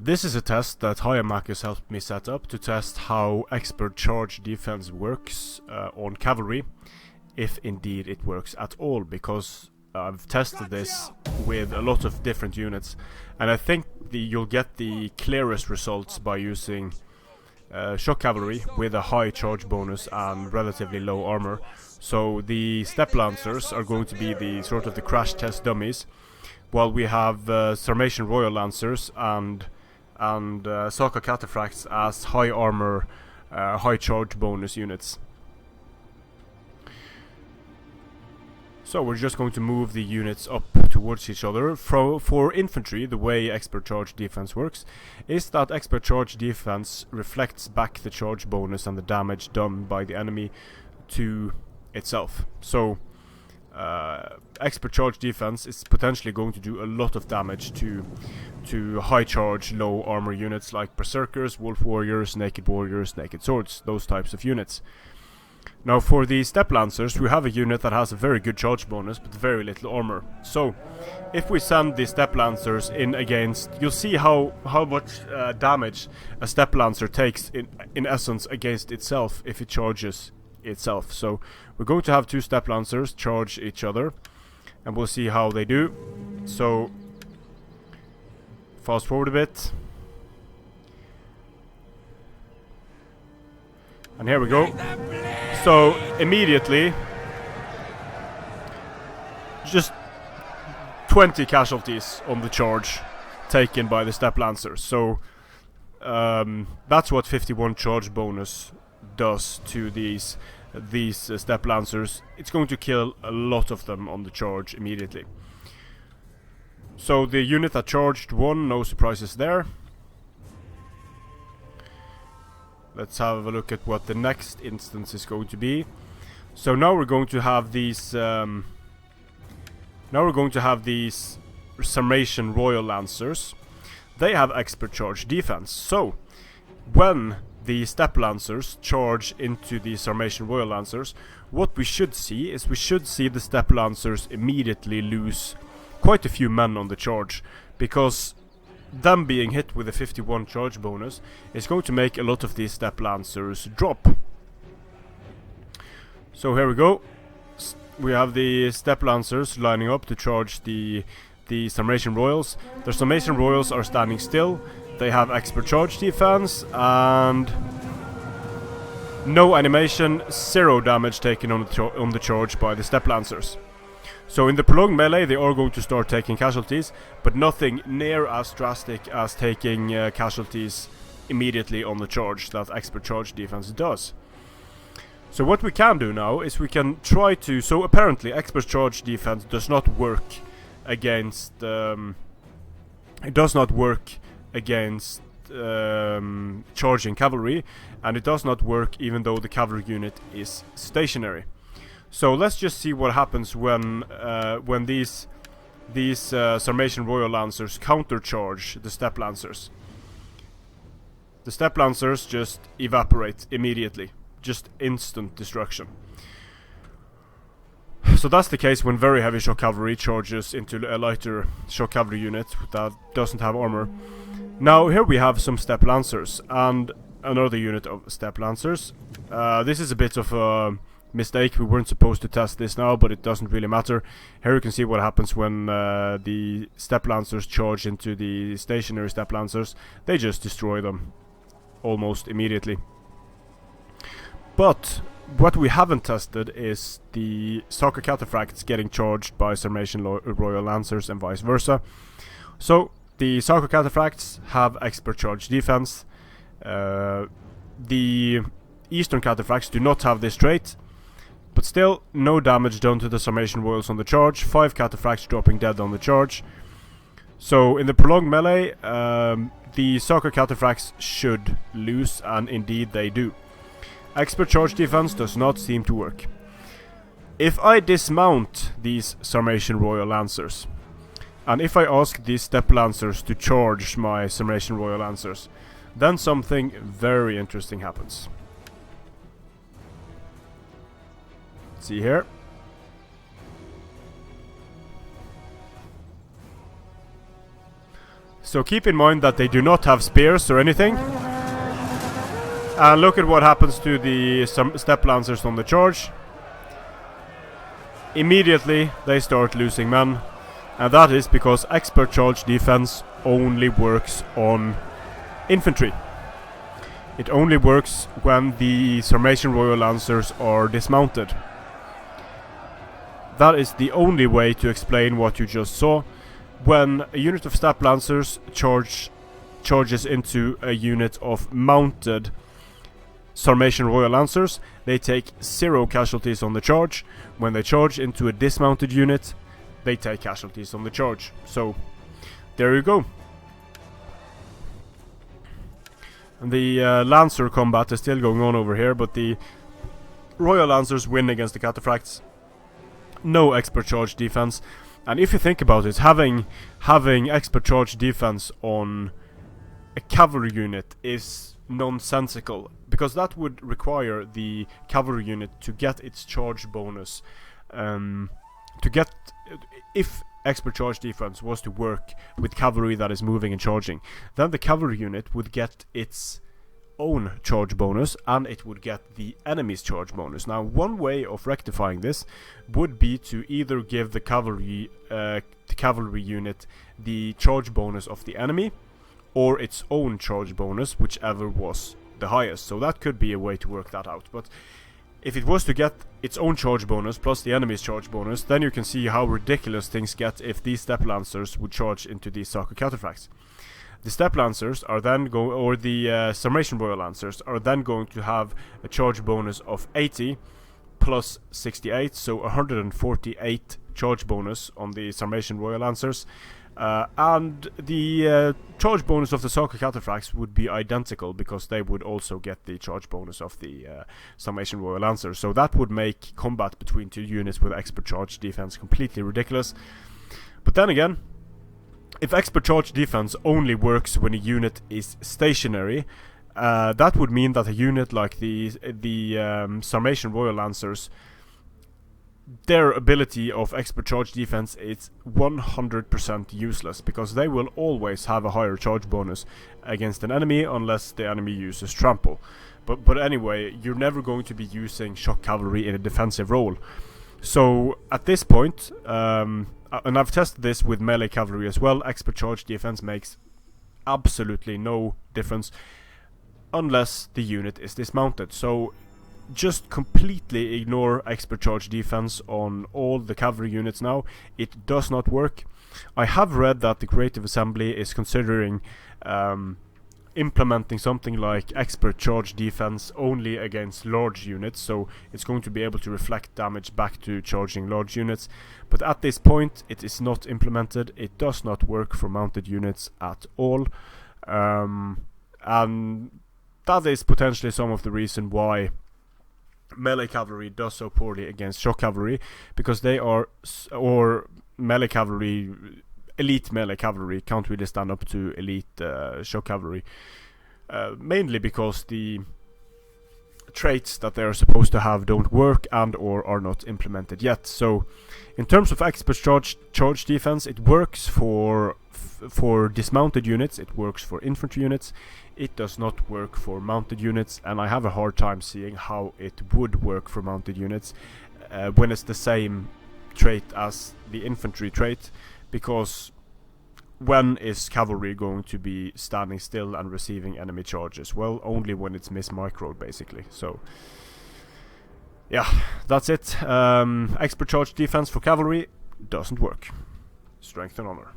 This is a test that Hayamakis helped me set up to test how expert charge defense works on Cavalry, if indeed it works at all, because I've tested this with a lot of different units, and I think you'll get the clearest results by using Shock Cavalry with a high charge bonus and relatively low armor. So the Step Lancers are going to be the sort of the crash test dummies, while we have Sarmatian Royal Lancers and Saka Cataphracts as high armor, high charge bonus units. So we're just going to move the units up towards each other. For infantry, the way expert charge defense works is that expert charge defense reflects back the charge bonus and the damage done by the enemy to itself. So expert charge defense is potentially going to do a lot of damage to high charge, low armor units like Berserkers, Wolf Warriors, Naked Warriors, Naked Swords, those types of units. Now for the Step Lancers, we have a unit that has a very good charge bonus but very little armor. So if we send the Step Lancers in against, you'll see how much damage a Step Lancer takes in essence against itself if it charges itself. So we're going to have two Step Lancers charge each other, and we'll see how they do. So fast forward a bit, and here we go. So immediately, just 20 casualties on the charge taken by the Step Lancers. So that's what 51 charge bonus does to these Step Lancers. It's going to kill a lot of them on the charge immediately. So the unit that charged won, no surprises there. Let's have a look at what the next instance is going to be. So now we're going to have these Sarmatian Royal Lancers. They have expert charge defense. So when the Step Lancers charge into the Sarmatian Royal Lancers, what we should see is the Step Lancers immediately lose quite a few men on the charge, because them being hit with a 51 charge bonus is going to make a lot of these Step Lancers drop. So here we go. We have the Step Lancers lining up to charge the Sarmatian Royals. The Sarmatian Royals are standing still. They have expert charge defense and no animation, 0 damage taken on the charge by the Step Lancers. So in the prolonged melee they are going to start taking casualties, but nothing near as drastic as taking casualties immediately on the charge that expert charge defense does. So what we can do now is we can try to... So apparently expert charge defense does not work against... it does not work against charging cavalry, and it does not work even though the cavalry unit is stationary. So let's just see what happens when these Sarmatian Royal Lancers countercharge the Step Lancers. The Step Lancers just evaporate immediately, just instant destruction. So that's the case when very heavy shock cavalry charges into a lighter shock cavalry unit that doesn't have armor. Now here we have some Step Lancers and another unit of Step Lancers. This is a bit of a mistake. We weren't supposed to test this now, but it doesn't really matter. Here you can see what happens when the Step Lancers charge into the stationary Step Lancers. They just destroy them almost immediately. But what we haven't tested is the Saka Cataphracts getting charged by Sarmatian Royal Lancers and vice versa. So the Saka Cataphracts have expert charge defense. The Eastern Cataphracts do not have this trait, but still no damage done to the Sarmatian Royals on the charge. 5 Cataphracts dropping dead on the charge. So in the prolonged melee, the Saka Cataphracts should lose, and indeed they do. Expert charge defense does not seem to work. If I dismount these Sarmatian Royal Lancers, and if I ask these Step Lancers to charge my Sarmatian Royal Lancers, then something very interesting happens. See here. So keep in mind that they do not have spears or anything. And look at what happens to the step lancers on the charge. Immediately they start losing men, and that is because expert charge defense only works on infantry. It only works when the Sarmatian Royal Lancers are dismounted. That is the only way to explain what you just saw. When a unit of step lancers charges into a unit of mounted Sarmatian Royal Lancers, they take 0 casualties on the charge. When they charge into a dismounted unit, they take casualties on the charge. So, there you go. And the Lancer combat is still going on over here, but the Royal Lancers win against the Cataphracts. No expert charge defense. And if you think about it, having expert charge defense on a cavalry unit is nonsensical, because that would require the cavalry unit to get its charge bonus. If expert charge defense was to work with cavalry that is moving and charging, then the cavalry unit would get its own charge bonus and it would get the enemy's charge bonus. Now, one way of rectifying this would be to either give the cavalry unit the charge bonus of the enemy or its own charge bonus, whichever was the highest. So that could be a way to work that out. But if it was to get its own charge bonus plus the enemy's charge bonus, then you can see how ridiculous things get if these step lancers would charge into these Saka Cataphracts. The step lancers are then the Sarmatian Royal Lancers are then going to have a charge bonus of 80 plus 68, so 148 charge bonus on the Sarmatian Royal Lancers. And the charge bonus of the Saka Cataphracts would be identical, because they would also get the charge bonus of the Sarmatian Royal Lancers. So that would make combat between two units with expert charge defense completely ridiculous. But then again, if expert charge defense only works when a unit is stationary, that would mean that a unit like the Sarmatian Royal Lancers, their ability of expert charge defense is 100% useless, because they will always have a higher charge bonus against an enemy unless the enemy uses trample. But anyway, you're never going to be using shock cavalry in a defensive role. So at this point, and I've tested this with melee cavalry as well, expert charge defense makes absolutely no difference unless the unit is dismounted. So just completely ignore expert charge defense on all the cavalry units now. It does not work. I have read that the Creative Assembly is considering implementing something like expert charge defense only against large units, so it's going to be able to reflect damage back to charging large units. But at this point it is not implemented. It does not work for mounted units at all, and that is potentially some of the reason why melee cavalry does so poorly against shock cavalry, because they are, or melee cavalry, elite melee cavalry can't really stand up to elite shock cavalry, mainly because the traits that they are supposed to have don't work and or are not implemented yet. So in terms of expert charge defense, it works for dismounted units, it works for infantry units, it does not work for mounted units, and I have a hard time seeing how it would work for mounted units when it's the same trait as the infantry trait, because when is cavalry going to be standing still and receiving enemy charges? Well, only when it's mismicroed, basically. So yeah, that's it. Expert charge defense for cavalry doesn't work. Strength and honor.